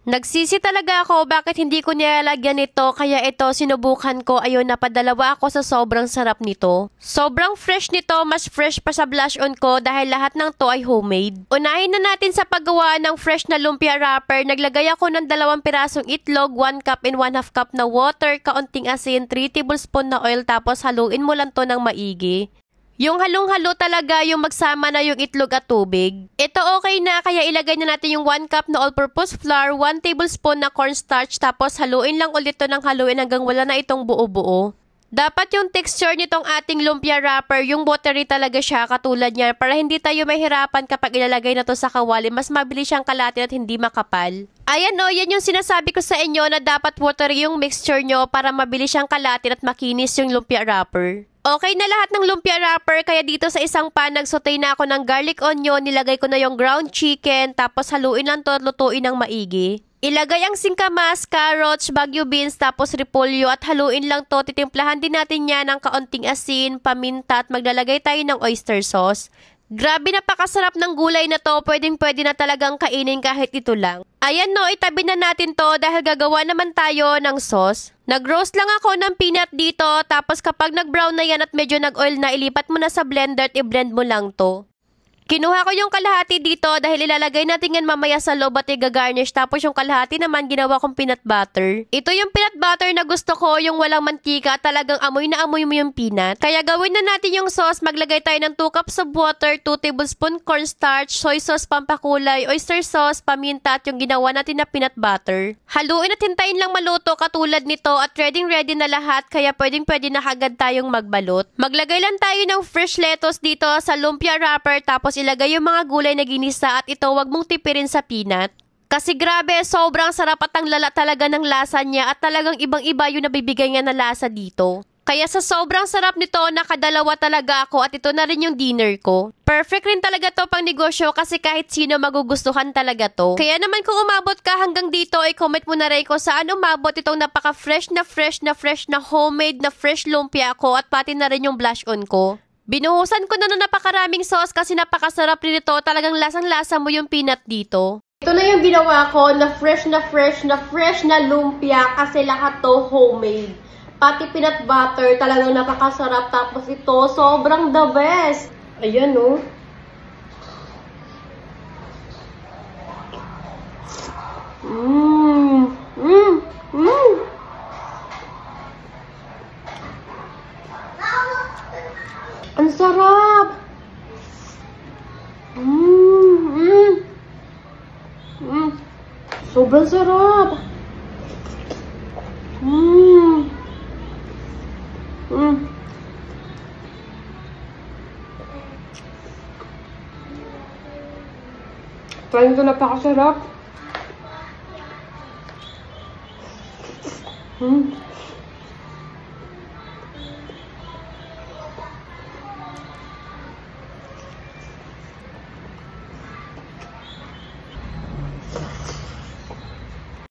Nagsisi talaga ako bakit hindi ko nilalagyan ito, kaya ito sinubukan ko. Ayun, napadalawa ako sa sobrang sarap nito. Sobrang fresh nito, mas fresh pa sa blush on ko dahil lahat ng to ay homemade. Unahin na natin sa paggawa ng fresh na lumpia wrapper. Naglagay ako ng 2 pirasong itlog, 1 cup and 1/2 cup na water, kaunting asin, 3 tablespoon na oil, tapos haluin mo lang to ng maigi. Yung halong-halo talaga, yung magsama na yung itlog at tubig. Ito okay na, kaya ilagay na natin yung 1 cup na all-purpose flour, 1 tablespoon na cornstarch, tapos haluin lang ulit to ng haluin hanggang wala na itong buo-buo. Dapat yung texture nitong ating lumpia wrapper, yung buttery talaga siya, katulad niya, para hindi tayo mahirapan kapag ilalagay na to sa kawali, mas mabilis siyang kalatin at hindi makapal. Ayan o, yan yung sinasabi ko sa inyo na dapat watery yung mixture nyo para mabilis siyang kalatin at makinis yung lumpia wrapper. Okay na lahat ng lumpia wrapper, kaya dito sa isang pan, nagsaute na ako ng garlic onion, nilagay ko na yung ground chicken, tapos haluin lang to at lutuin ng maigi. Ilagay ang singkamas, carrots, bagu beans, tapos repolyo at haluin lang to. Titimplahan din natin yan ng kaunting asin, paminta at maglalagay tayo ng oyster sauce. Grabe, napakasarap ng gulay na to. Pwedeng-pwede na talagang kainin kahit ito lang. Ayan no, itabi na natin to dahil gagawa naman tayo ng sauce. Nag-roast lang ako ng peanut dito, tapos kapag nag-brown na yan at medyo nag-oil na, ilipat mo na sa blender at i-blend mo lang to. Kinuha ko yung kalahati dito dahil ilalagay natin yan mamaya sa loob at i-garnish, tapos yung kalahati naman ginawa kong peanut butter. Ito yung peanut butter na gusto ko, yung walang mantika, talagang amoy na amoy mo yung peanut. Kaya gawin na natin yung sauce, maglagay tayo ng 2 cups of water, 2 tablespoon cornstarch, soy sauce pampakulay, oyster sauce, paminta at yung ginawa natin na peanut butter. Haluin at hintayin lang maluto katulad nito at ready na lahat, kaya pwedeng-pwede na agad tayong magbalot. Maglagay lang tayo ng fresh lettuce dito sa lumpia wrapper, tapos ilagay yung mga gulay na ginisa at ito wag mong tipirin sa peanut. Kasi grabe, sobrang sarap at ang lala talaga ng lasa niya at talagang ibang-iba yung nabibigay niya na lasa dito. Kaya sa sobrang sarap nito, nakadalawa talaga ako at ito na rin yung dinner ko. Perfect rin talaga to pang negosyo kasi kahit sino magugustuhan talaga to. Kaya naman kung umabot ka hanggang dito, i-comment mo na rin ko saan umabot itong napaka-fresh na homemade na fresh lumpia ko at pati na rin yung blush on ko. Binuhusan ko na ng napakaraming sauce kasi napakasarap rin ito. Talagang lasang-lasa mo yung peanut dito. Ito na yung ginawa ko na fresh na lumpia kasi lahat to homemade. Pati peanut butter, talagang napakasarap. Tapos ito, sobrang the best. Ayan o. Ang sarap! Sobrang sarap! Talagang ito napakasarap.